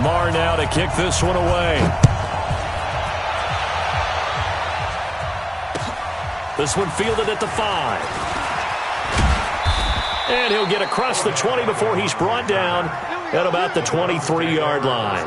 Marr now to kick this one away. This one fielded at the 5. And he'll get across the 20 before he's brought down at about the 23-yard line.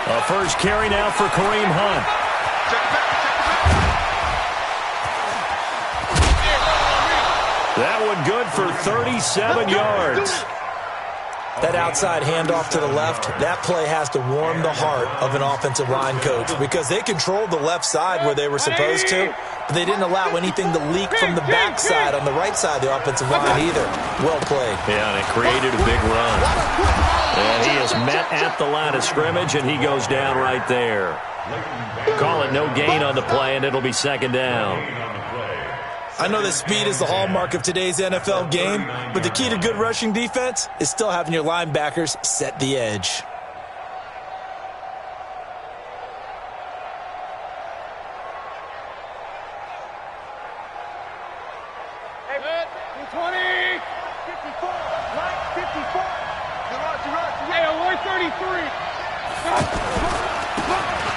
A first carry now for Kareem Hunt. That one good for 37 yards. That outside handoff to the left, that play has to warm the heart of an offensive line coach because they controlled the left side where they were supposed to, but they didn't allow anything to leak from the backside on the right side of the offensive line either. Well played. Yeah, and it created a big run. And he is met at the line of scrimmage, and he goes down right there. Call it no gain on the play, and it'll be second down. I know that speed is the hallmark of today's NFL game, but the key to good rushing defense is still having your linebackers set the edge.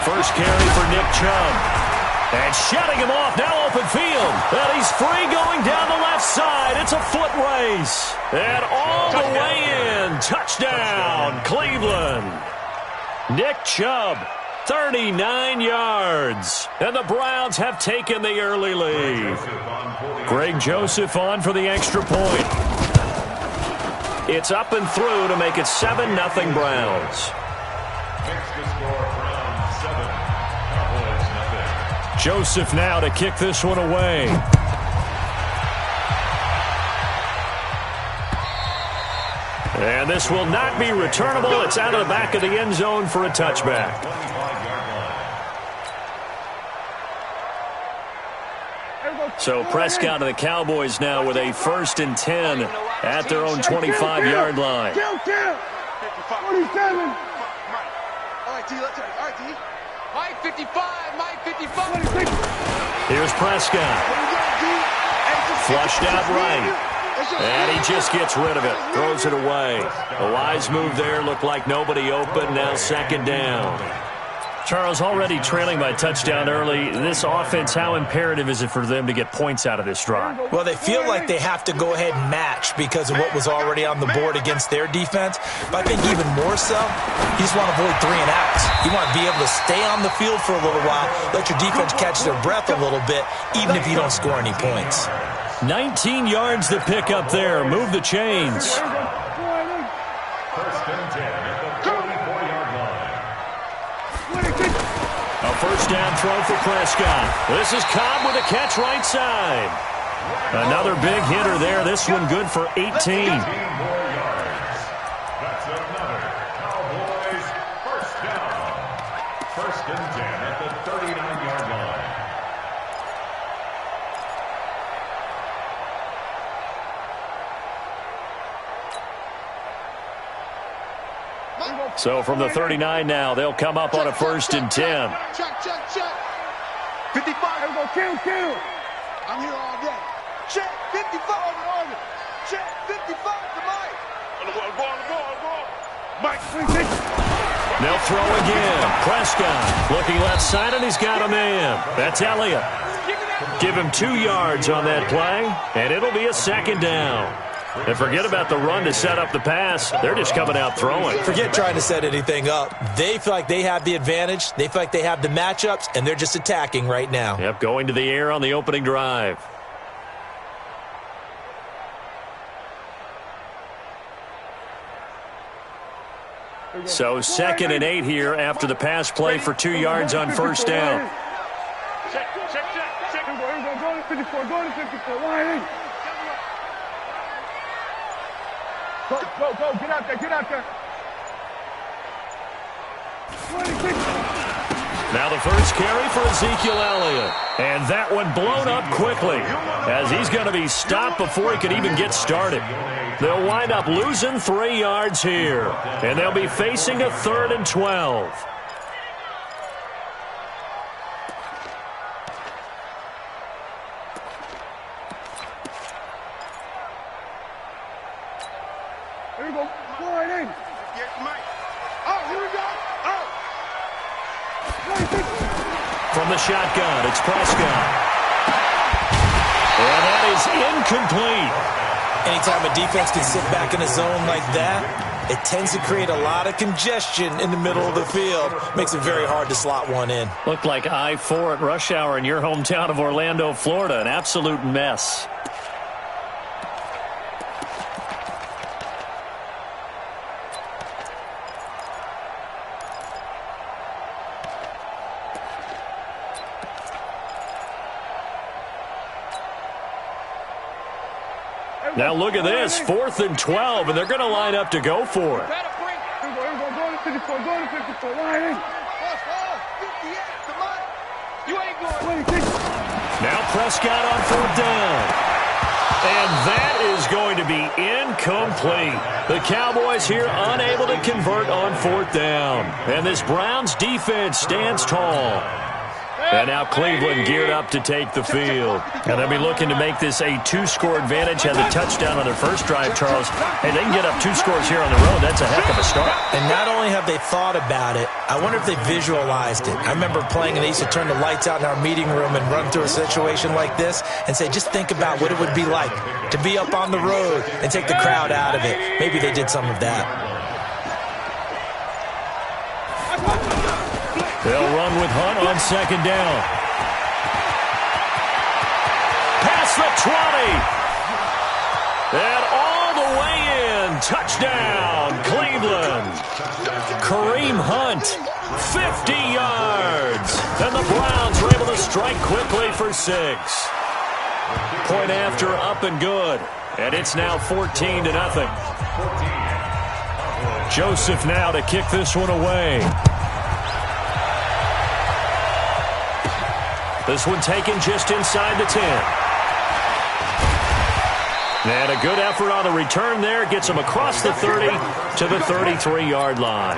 First carry for Nick Chubb. And shutting him off, now open field. And he's free going down the left side. It's a foot race. And all the way in. Touchdown, Cleveland. Nick Chubb, 39 yards. And the Browns have taken the early lead. Greg Joseph on for the extra point. It's up and through to make it 7-0 Browns. Joseph now to kick this one away. And this will not be returnable. It's out of the back of the end zone for a touchback. So Prescott and the Cowboys now with a 1st and 10 at their own 25-yard line. 27. All right, D, let's go. All right, D. Mike 55, Mike 55. Here's Prescott. Flushed out right. And he just gets rid of it. Throws it away. A wise move there. Looked like nobody open. Now second down. Charles, already trailing by touchdown early. This offense, how imperative is it for them to get points out of this drive? Well, they feel like they have to go ahead and match because of what was already on the board against their defense. But I think even more so, you just want to avoid 3 and outs. You want to be able to stay on the field for a little while, let your defense catch their breath a little bit, even if you don't score any points. 19 yards to pick up there. Move the chains. A first down throw for Prescott. This is Cobb with a catch right side. Another big hitter there. This one good for 18. That's another Cowboys first down. 1st and 10 at the 39-yard line. So from the 39 now, they'll come up on a 1st and 10. Check. 55. Here we go. Kill. I'm here all day. Check. 55 on the Check. 55 to Mike. Mike. They'll throw again. Prescott looking left side, and he's got a man. That's Elliott. Give him 2 yards on that play, and it'll be a second down. And forget about the run to set up the pass. They're just coming out throwing. Forget trying to set anything up. They feel like they have the advantage. They feel like they have the matchups, and they're just attacking right now. Yep, going to the air on the opening drive. So 2nd and 8 here after the pass play for 2 yards on 1st down. Check. Here we go. Go to 54. Line in. Go. Get out there. 26. Now the first carry for Ezekiel Elliott. And that one blown up quickly as he's going to be stopped before he could even get started. They'll wind up losing 3 yards here. And they'll be facing a 3rd and 12. Here we go. Go right in. Oh, here we go. Oh. From the shotgun, it's Prescott. And that is incomplete. Anytime a defense can sit back in a zone like that, it tends to create a lot of congestion in the middle of the field. Makes it very hard to slot one in. Looked like I-4 at rush hour in your hometown of Orlando, Florida. An absolute mess. Now look at this, 4th and 12, and they're going to line up to go for it. Here we go. Go to 54. Line in. 58. Come on. You ain't going. 26. Now Prescott on 4th down. And that is going to be incomplete. The Cowboys here unable to convert on 4th down. And this Browns defense stands tall. And now Cleveland geared up to take the field. And they'll be looking to make this a 2-score advantage. Had the touchdown on their first drive, Charles. Hey, they can get up 2 scores here on the road. That's a heck of a start. And not only have they thought about it, I wonder if they visualized it. I remember playing and they used to turn the lights out in our meeting room and run through a situation like this and say, just think about what it would be like to be up on the road and take the crowd out of it. Maybe they did some of that. They'll run with Hunt on 2nd down. Past the 20. And all the way in. Touchdown, Cleveland. Kareem Hunt, 50 yards. And the Browns are able to strike quickly for 6. Point after, up and good. And it's now 14-0. Joseph now to kick this one away. This one taken just inside the 10. And a good effort on the return there. Gets him across the 30 to the 33-yard line.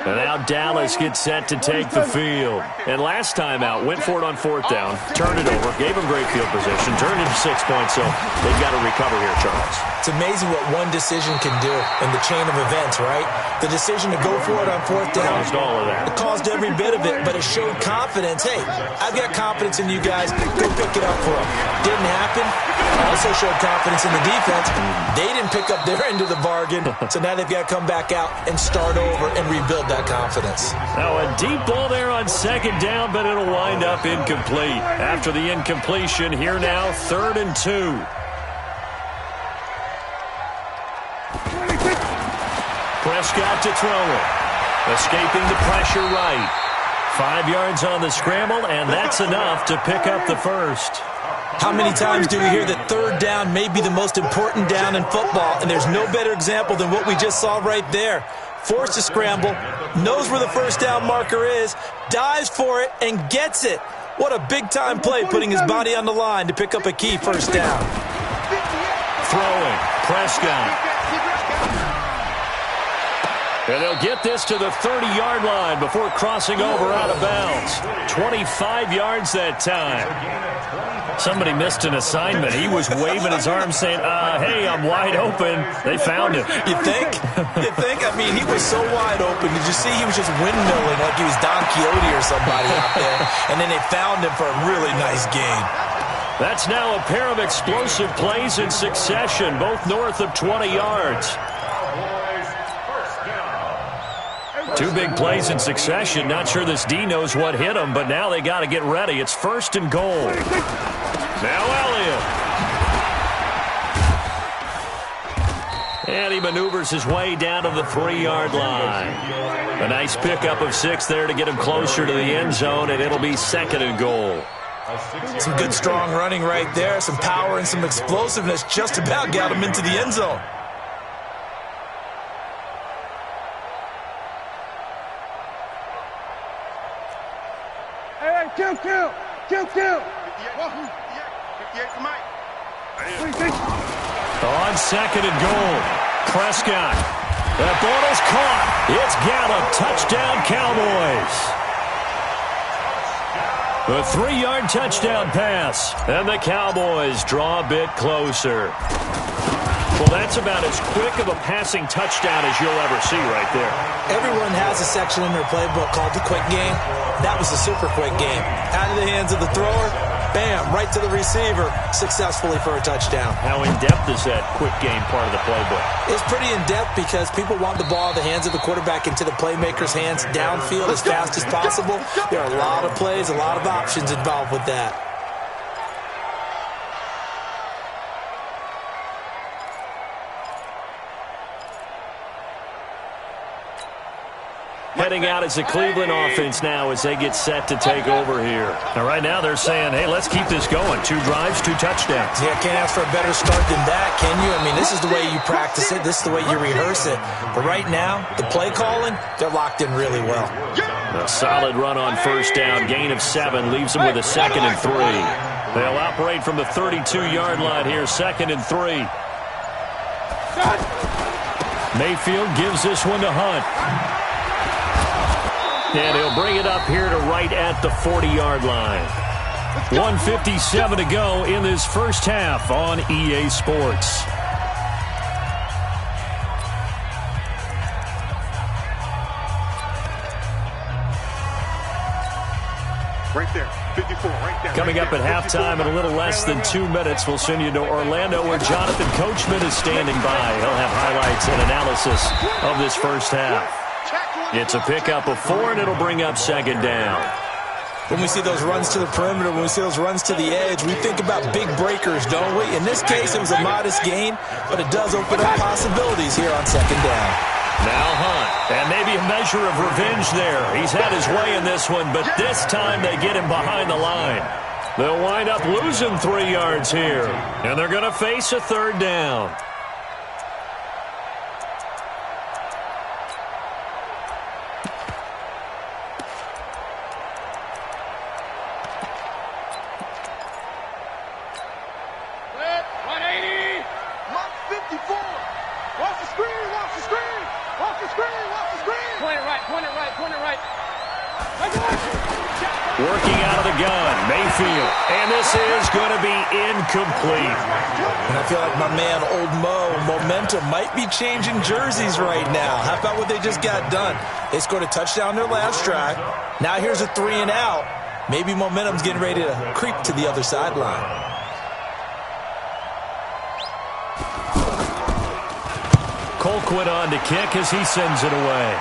And now Dallas gets set to take the field. And last time out, went for it on 4th down, turned it over, gave him great field position, turned it to 6 points, so they've got to recover here, Charles. It's amazing what one decision can do in the chain of events, right? The decision to go for it on 4th down. Caused all of that. It caused every bit of it, but it showed confidence. Hey, I've got confidence in you guys. Go pick it up for them. Didn't happen. Also showed confidence in the defense. They didn't pick up their end of the bargain, so now they've got to come back out and start over and rebuild that confidence. Now a deep ball there on 2nd down, but it'll wind up incomplete. After the incompletion, here now, 3rd and 2. Prescott to throw it. Escaping the pressure right. 5 yards on the scramble, and that's enough to pick up the first. How many times do we hear that 3rd down may be the most important down in football, and there's no better example than what we just saw right there. Forced to scramble, knows where the 1st down marker is, dives for it, and gets it. What a big-time play, putting his body on the line to pick up a key 1st down. Throwing, Prescott. And they'll get this to the 30-yard line before crossing over out of bounds. 25 yards that time. Somebody missed an assignment. He was waving his arms saying, hey, I'm wide open. They found him. You think? You think? I mean, he was so wide open. Did you see he was just windmilling like he was Don Quixote or somebody out there? And then they found him for a really nice gain. That's now a pair of explosive plays in succession, both north of 20 yards. 2 big plays in succession. Not sure this D knows what hit him, but now they got to get ready. It's 1st and goal. Now Elliott. And he maneuvers his way down to the 3-yard line. A nice pickup of 6 there to get him closer to the end zone, and it'll be 2nd and goal. Some good, strong running right there. Some power and some explosiveness just about got him into the end zone. Hey, kill. 58 to Mike. On 2nd and goal, Prescott. That ball is caught. It's Gallup. Touchdown, Cowboys. The 3-yard touchdown pass. And the Cowboys draw a bit closer. Well, that's about as quick of a passing touchdown as you'll ever see right there. Everyone has a section in their playbook called the quick game. That was a super quick game. Out of the hands of the thrower, bam, right to the receiver, successfully for a touchdown. How in-depth is that quick game part of the playbook? It's pretty in-depth because people want the ball in the hands of the quarterback into the playmaker's hands downfield as fast as possible. There are a lot of plays, a lot of options involved with that. Heading out as the Cleveland offense now as they get set to take over here. Now, right now they're saying, hey, let's keep this going. 2 drives, 2 touchdowns. Yeah, can't ask for a better start than that, can you? I mean, this is the way you practice it. This is the way you rehearse it. But right now, the play calling, they're locked in really well. A solid run on 1st down. Gain of 7 leaves them with a 2nd and 3. They'll operate from the 32-yard line here. 2nd and 3. Mayfield gives this one to Hunt. And he'll bring it up here to right at the 40-yard line. 1:57 to go in this first half on EA Sports. Right there, 54, right there. Coming up at halftime in a little less than 2 minutes, we'll send you to Orlando where Jonathan Coachman is standing by. He'll have highlights and analysis of this first half. It's a pickup of 4, and it'll bring up 2nd down. When we see those runs to the perimeter, when we see those runs to the edge, we think about big breakers, don't we? In this case, it was a modest gain, but it does open up possibilities here on 2nd down. Now Hunt, and maybe a measure of revenge there. He's had his way in this one, but this time they get him behind the line. They'll wind up losing 3 yards here, and they're going to face a 3rd down. Working out of the gun, Mayfield. And this is going to be incomplete. And I feel like my man, Old Mo, momentum might be changing jerseys right now. How about what they just got done? They scored a touchdown their last drive. Now here's a 3 and out. Maybe momentum's getting ready to creep to the other sideline. Colquitt on to kick as he sends it away.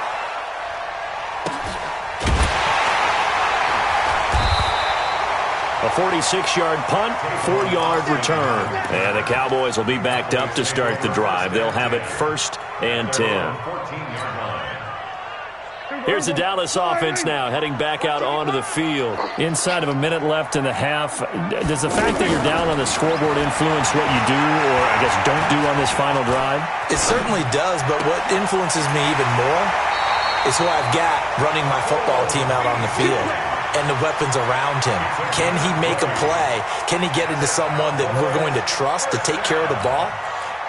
A 46-yard punt, 4-yard return. And the Cowboys will be backed up to start the drive. They'll have it 1st and 10. Here's the Dallas offense now, heading back out onto the field. Inside of a minute left in the half, does the fact that you're down on the scoreboard influence what you do, or I guess don't do on this final drive? It certainly does, but what influences me even more is who I've got running my football team out on the field and the weapons around him. Can he make a play? Can he get into someone that we're going to trust to take care of the ball?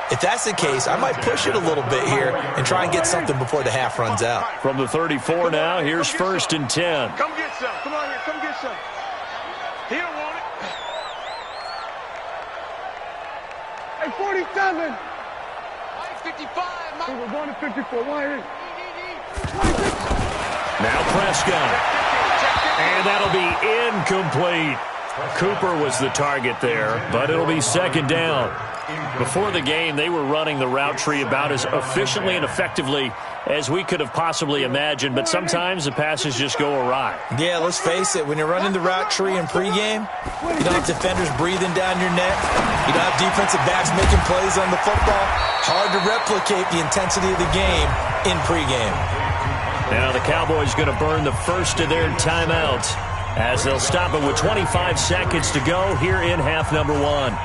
If that's the case, I might push it a little bit here and try and get something before the half runs out. From the 34 now, here's 1st and 10. Come get some. Come on here. Come get some. He don't want it. Hey, 47. Mike, 55. Mike. We're going to 54. Why is it? Now Prescott. And that'll be incomplete. Cooper was the target there, but it'll be second down. Before the game, they were running the route tree about as efficiently and effectively as we could have possibly imagined, but sometimes the passes just go awry. Yeah, let's face it, when you're running the route tree in pregame, you don't have defenders breathing down your neck. You don't have defensive backs making plays on the football. Hard to replicate the intensity of the game in pregame. Now the Cowboys going to burn the first of their timeouts as they'll stop it with 25 seconds to go here in half number one.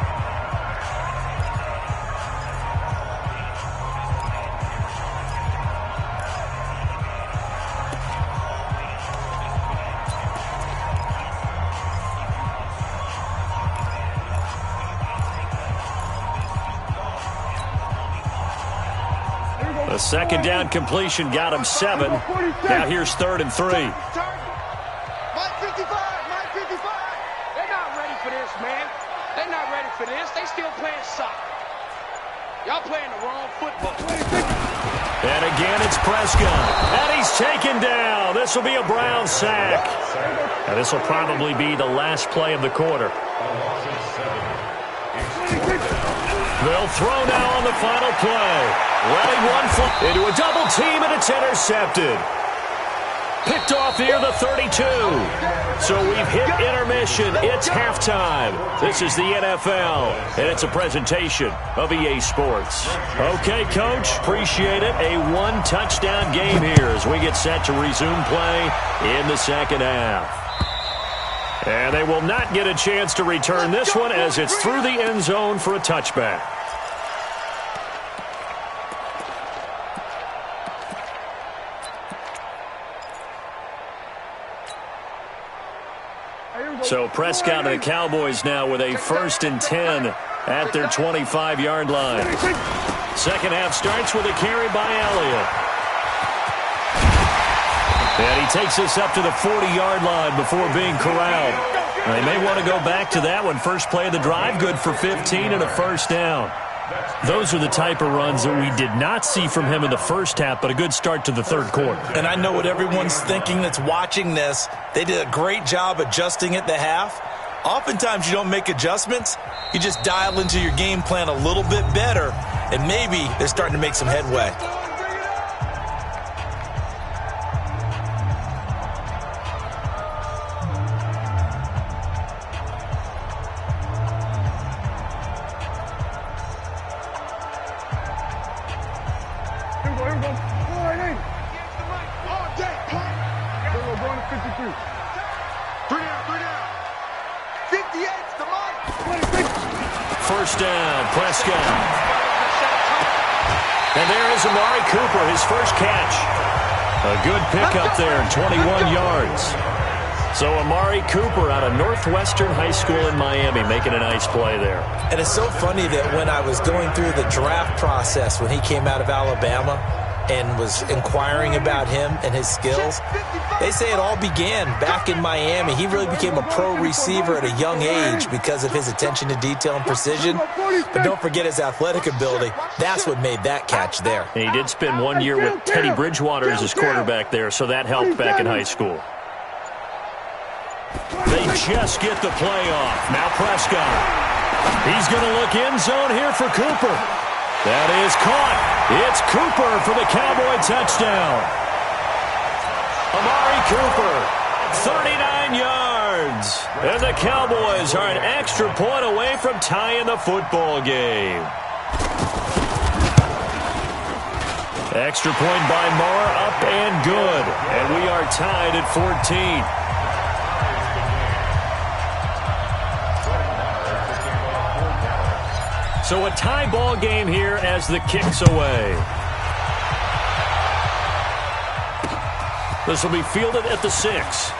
The second down completion got him 7. Now here's 3rd and 3. Mike 55, Mike 55. They're not ready for this, man. They're not ready for this. They still playing soccer. Y'all playing the wrong football. And again, it's Prescott. And he's taken down. This will be a Brown sack. And this will probably be the last play of the quarter. They'll throw now on the final play. Letting one fly into a double team, and it's intercepted. Picked off near the 32. So we've hit intermission. It's halftime. This is the NFL, and it's a presentation of EA Sports. Okay, Coach, appreciate it. A one-touchdown game here as we get set to resume play in the second half. And they will not get a chance to return this one as it's through the end zone for a touchback. So Prescott and the Cowboys now with a 1st and 10 at their 25-yard line. Second half starts with a carry by Elliott. And he takes this up to the 40-yard line before being corralled. They may want to go back to that one. First play of the drive, good for 15 and a first down. Those are the type of runs that we did not see from him in the first half, but a good start to the third quarter. And I know what everyone's thinking that's watching this. They did a great job adjusting at the half. Oftentimes you don't make adjustments. You just dial into your game plan a little bit better, and maybe they're starting to make some headway. First down, Prescott. And there is Amari Cooper, his first catch. A good pickup there, 21 yards. So Amari Cooper out of Northwestern High School in Miami making a nice play there. And it's so funny that when I was going through the draft process when he came out of Alabama and was inquiring about him and his skills, they say it all began back in Miami. He really became a pro receiver at a young age because of his attention to detail and precision. But don't forget his athletic ability. That's what made that catch there. And he did spend 1 year with Teddy Bridgewater as his quarterback there, so that helped back in high school. They just get the play off. Now Prescott. He's going to look end zone here for Cooper. That is caught. It's Cooper for the Cowboy touchdown. Amari Cooper, 39 yards. And the Cowboys are an extra point away from tying the football game. Extra point by Moore, up and good. And we are tied at 14. So a tie ball game here as the kick's away. This will be fielded at the 6.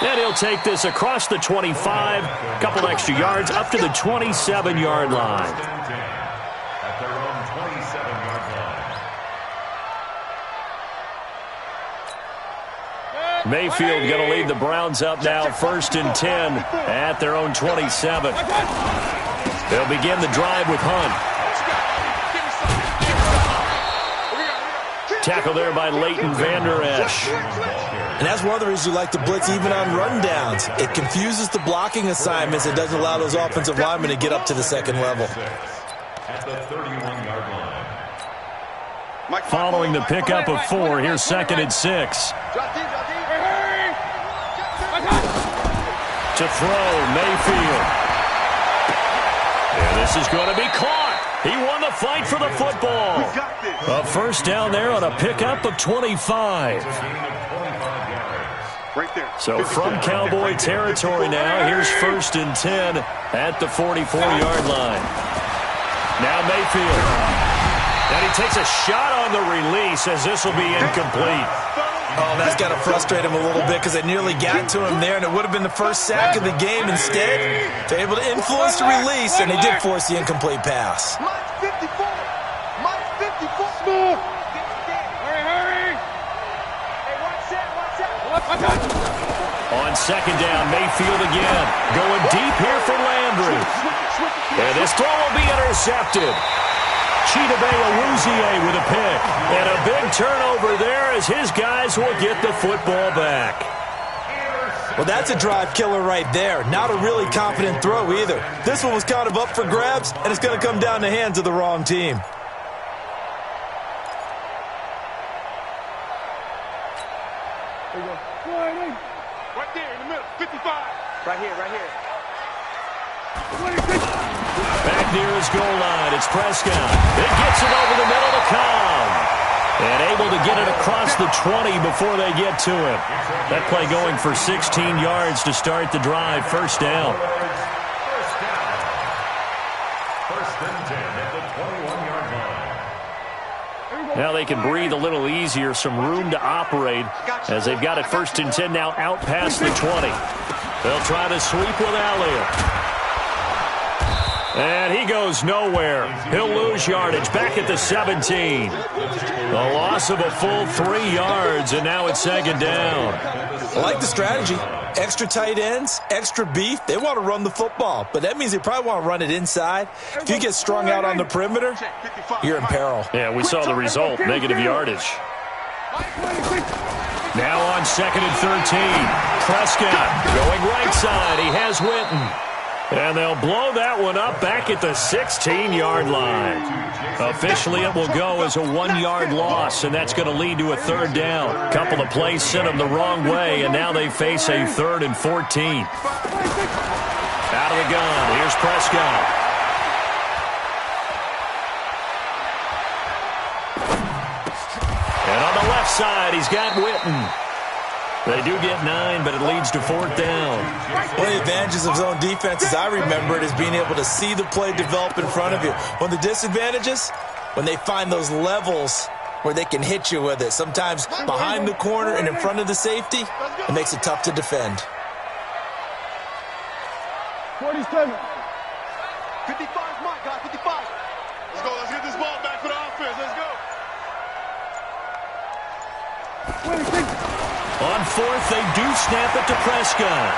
And he'll take this across the 25, a couple extra yards, up to the 27-yard line. At their own 27-yard line. Mayfield going to lead the Browns up now, 1st and 10 at their own 27. They'll begin the drive with Hunt. tackle there by Leighton Vander Esch. And that's one of the reasons you like to blitz even on rundowns. It confuses the blocking assignments. It doesn't allow those offensive linemen to get up to the second level. At the 31-yard line. Following the pickup of 4, here's 2nd and 6. To throw, Mayfield. And this is going to be caught. He won the fight for the football. A first down there on a pickup of 25. So from Cowboy territory now, here's 1st and 10 at the 44-yard line. Now Mayfield. And he takes a shot on the release as this will be incomplete. Oh, that's got to frustrate him a little bit because they nearly got to him there, and it would have been the first sack of the game. Instead, they're able to influence the release, and they did force the incomplete pass. Mike 54. Mike 54. Smooth. Hurry. Hey, watch that. On 2nd down, Mayfield again. Going deep here for Landry. And this throw will be intercepted. Chidobe Awuzie with a pick. And a big turnover there as his guys will get the football back. Well, that's a drive killer right there. Not a really confident throw either. This one was kind of up for grabs, and it's going to come down the hands of the wrong team. Right there in the middle. 55. Right here. Back near his goal line, it's Prescott. It gets it over the middle to Cobb. And able to get it across the 20 before they get to him. That play going for 16 yards to start the drive. First down. First and 10 at the 21-yard line. Now they can breathe a little easier, some room to operate as they've got it 1st and 10 now out past the 20. They'll try to sweep with Elliott. And he goes nowhere. He'll lose yardage back at the 17. The loss of a full 3 yards, and now it's 2nd down. I like the strategy. Extra tight ends, extra beef. They want to run the football, but that means they probably want to run it inside. If you get strung out on the perimeter, you're in peril. Yeah, we saw the result, negative yardage. Now on 2nd and 13. Prescott going right side. He has Witten. And they'll blow that one up back at the 16-yard line. Officially, it will go as a 1-yard loss, and that's going to lead to a 3rd down. A couple of plays sent them the wrong way, and now they face a 3rd and 14. Out of the gun, here's Prescott. And on the left side, he's got Witten. They do get 9, but it leads to 4th down. One of the advantages of zone defense, as I remember it, is being able to see the play develop in front of you. One of the disadvantages, when they find those levels where they can hit you with it. Sometimes behind the corner and in front of the safety, it makes it tough to defend. 47. 55, Mike, guys, 55. Let's go. Let's get this ball back for the offense. Let's go. 26. On 4th, they do snap it to Prescott.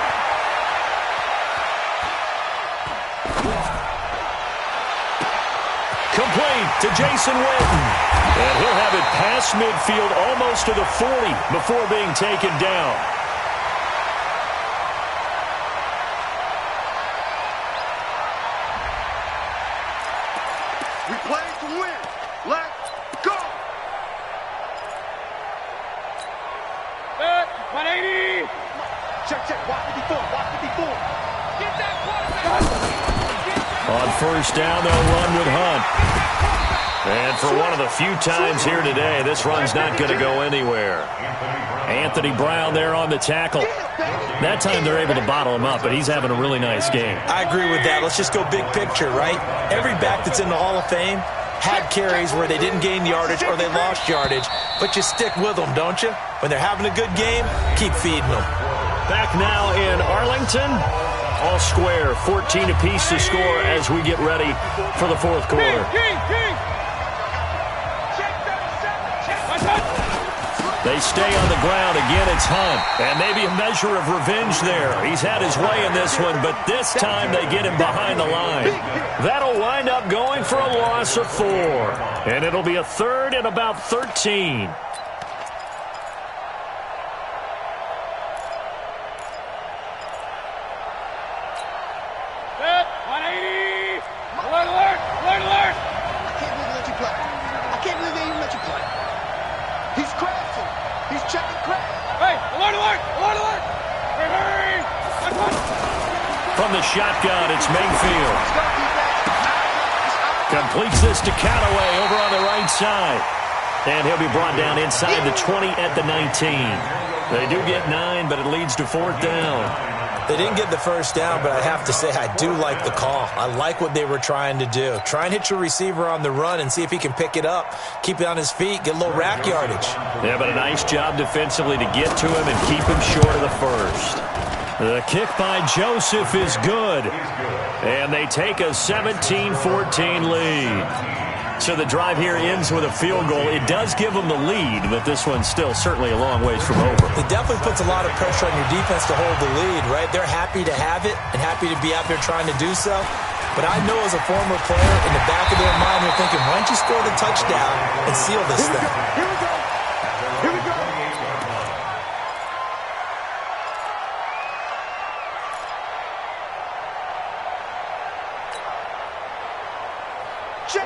Complete to Jason Witten. And he'll have it past midfield almost to the 40 before being taken down. We play to win. Let's go. 180. Check. Watch 54. Get that quarterback. On 1st down, they'll run with Hunt. And for one of the few times here today, this run's not going to go anywhere. Anthony Brown there on the tackle. That time they're able to bottle him up, but he's having a really nice game. I agree with that. Let's just go big picture, right? Every back that's in the Hall of Fame had carries where they didn't gain yardage or they lost yardage, but you stick with them, don't you? When they're having a good game, keep feeding them. Back now in Arlington, all square, 14 apiece to score as we get ready for the 4th quarter. They stay on the ground. Again, it's Hunt. And maybe a measure of revenge there. He's had his way in this one, but this time they get him behind the line. That'll wind up going for a loss of 4. And it'll be a third and about 13. From the shotgun, it's Mayfield. Completes this to Callaway over on the right side. And he'll be brought down inside the 20 at the 19. They do get 9, but it leads to 4th down. They didn't get the first down, but I have to say I do like the call. I like what they were trying to do. Try and hit your receiver on the run and see if he can pick it up, keep it on his feet, get a little rack yardage. Yeah, but a nice job defensively to get to him and keep him short of the first. The kick by Joseph is good. And they take a 17-14 lead. So the drive here ends with a field goal. It does give them the lead, but this one's still certainly a long ways from over. It definitely puts a lot of pressure on your defense to hold the lead, right? They're happy to have it and happy to be out there trying to do so. But I know as a former player, in the back of their mind, they're thinking, why don't you score the touchdown and seal this thing? Here we go. Here we go.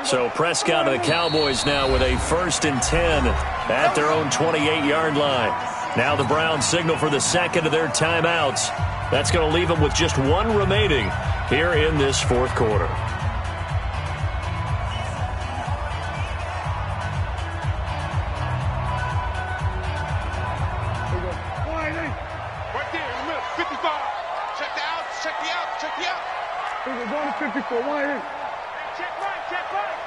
So Prescott and the Cowboys now with a 1st and 10 at their own 28-yard line. Now the Browns signal for the second of their timeouts. That's going to leave them with just 1 remaining here in this 4th quarter. Right there in the middle, 55. Check the outs, check the outs, check the outs. We're going to 54, wide in. Check right.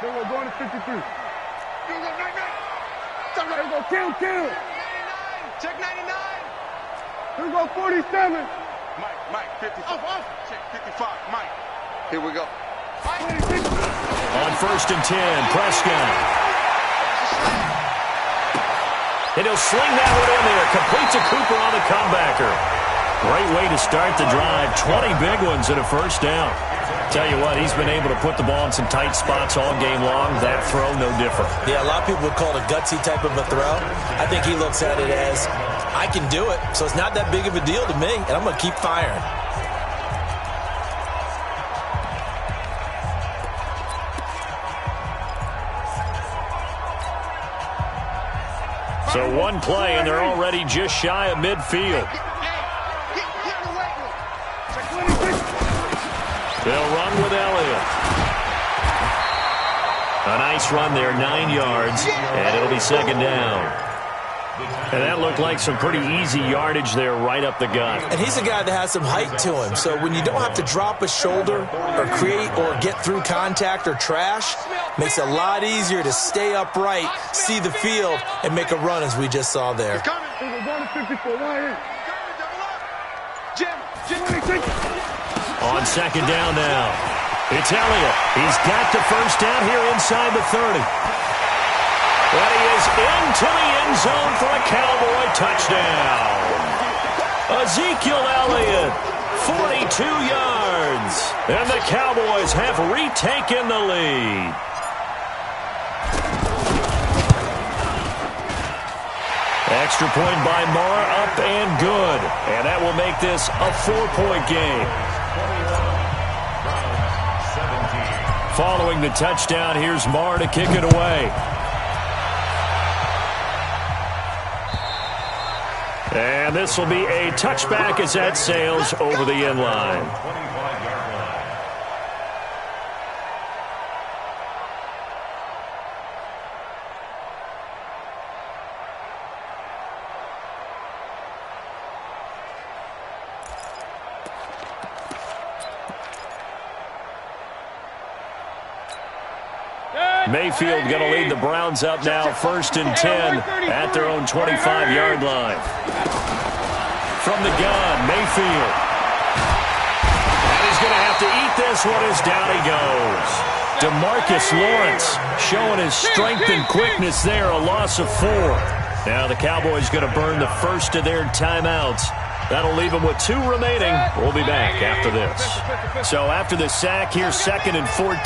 Then we're going to 53. Here we go, 99. Here we go, kill. 99. Check 99. Here we go, 47. Mike, 55. Off. Check 55, Mike. Here we go. On 1st and 10, Prescott. And he'll sling that one in there. Complete to Cooper on the comebacker. Great way to start the drive. 20 big ones and a 1st down. Tell you what, he's been able to put the ball in some tight spots all game long. That throw, no different. Yeah, a lot of people would call it a gutsy type of a throw. I think he looks at it as, I can do it, so it's not that big of a deal to me, and I'm going to keep firing. So 1 play, and they're already just shy of midfield. They'll run with Elliott. A nice run there, 9 yards, and it'll be 2nd down. And that looked like some pretty easy yardage there right up the gut. And he's a guy that has some height to him, so when you don't have to drop a shoulder or create or get through contact or trash, makes it a lot easier to stay upright, see the field, and make a run as we just saw there. On 2nd down now, it's Elliott. He's got the 1st down here inside the 30. And he is into the end zone for a Cowboy touchdown. Ezekiel Elliott, 42 yards. And the Cowboys have retaken the lead. Extra point by Marr, up and good. And that will make this a 4-point game. Following the touchdown, here's Marr to kick it away. And this will be a touchback as that sails over the end line. Mayfield going to lead the Browns up now, 1st and 10 at their own 25-yard line. From the gun, Mayfield. And he's going to have to eat this one as down he goes. DeMarcus Lawrence showing his strength and quickness there, a loss of 4. Now the Cowboys going to burn the first of their timeouts. That'll leave them with 2 remaining. We'll be back after this. So after the sack, here's 2nd and 14.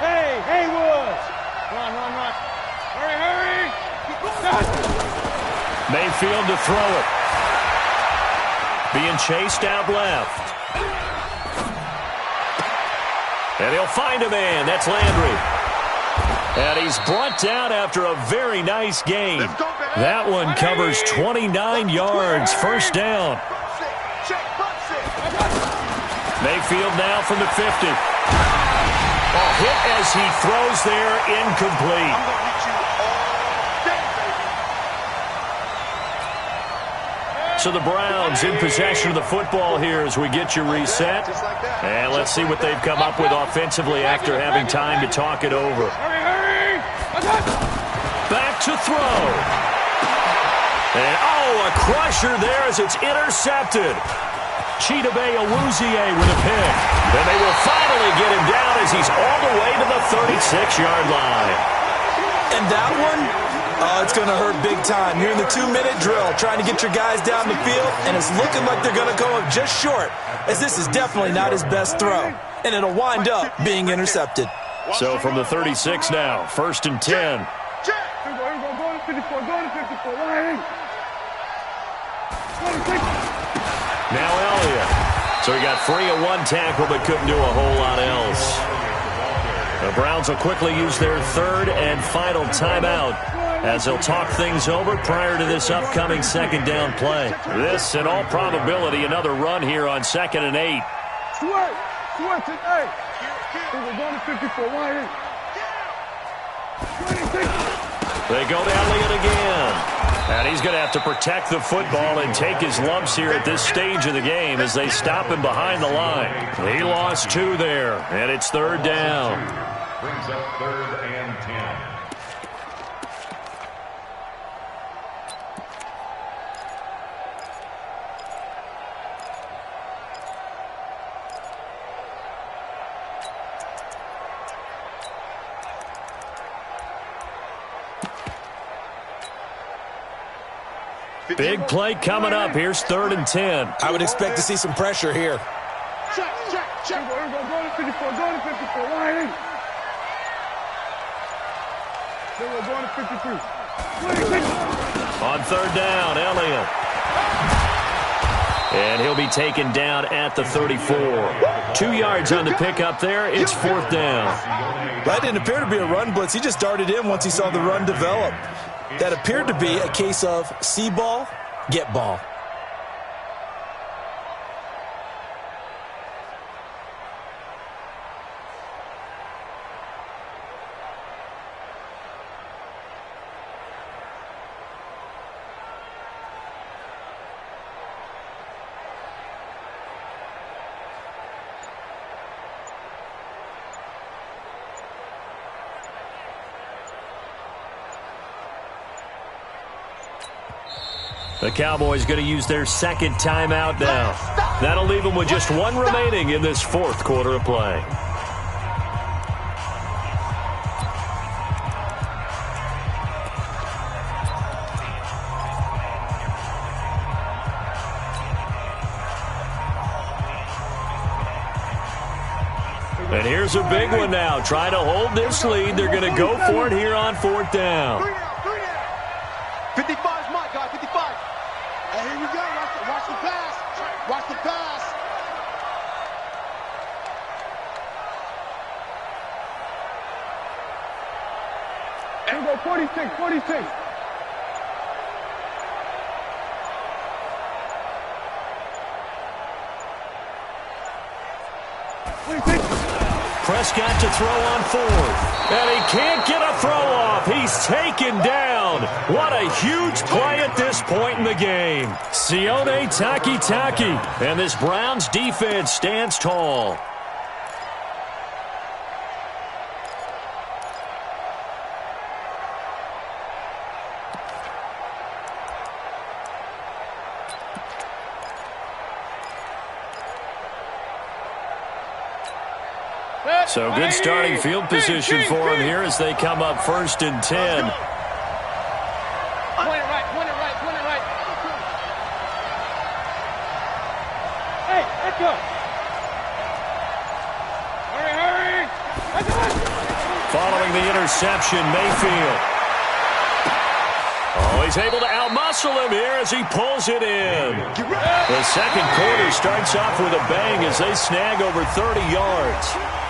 Hey, Haywood! Run. Hurry! Mayfield to throw it. Being chased out left. And he'll find a man. That's Landry. And he's brought down after a very nice game. That one covers 29 yards. First down. Mayfield now from the 50. A hit as he throws there, incomplete. So the Browns in possession of the football here as we get you reset. And let's see what they've come up with offensively after having time to talk it over. Back to throw. And, a crusher there as it's intercepted. Chidobe Awuzie with a pick. And they will finally get him down as he's all the way to the 36-yard line. And that one, it's going to hurt big time. You're in the 2-minute drill trying to get your guys down the field, and it's looking like they're going to come up just short, as this is definitely not his best throw. And it'll wind up being intercepted. So from the 36 now, 1st and 10. Now Elliott. So he got free of 1 tackle but couldn't do a whole lot else. The Browns will quickly use their 3rd and final timeout as they'll talk things over prior to this upcoming 2nd down play. This, in all probability, another run here on 2nd and 8. Switch it, hey. We're going to 54. They go to Elliott again. And he's going to have to protect the football and take his lumps here at this stage of the game as they stop him behind the line. He lost 2 there, and it's 3rd down. Brings up 3rd and 10. Big play coming up. Here's 3rd and 10. I would expect to see some pressure here. Check. Go to 54. Then we're going to 53. On 3rd down, Elliott. And he'll be taken down at the 34. 2 yards on the pickup there. It's 4th down. That didn't appear to be a run blitz. He just darted in once he saw the run develop. That appeared to be a case of see ball, get ball. The Cowboys going to use their 2nd timeout now. That'll leave them with just 1 remaining in this 4th quarter of play. And here's a big one now. Trying to hold this lead. They're going to go for it here on 4th down. 55 is my guy, 55. And here we go. Watch the pass. Watch the pass. And go 46. 46. Prescott to throw on 4th. And he can't get a throw off. He's taken down. What a huge play at this point in the game. Sione Takitaki. And this Browns defense stands tall. So good starting field position for him here as they come up 1st and 10. interception, Mayfield. Oh, he's able to outmuscle him here as he pulls it in. The second quarter starts off with a bang as they snag over 30 yards.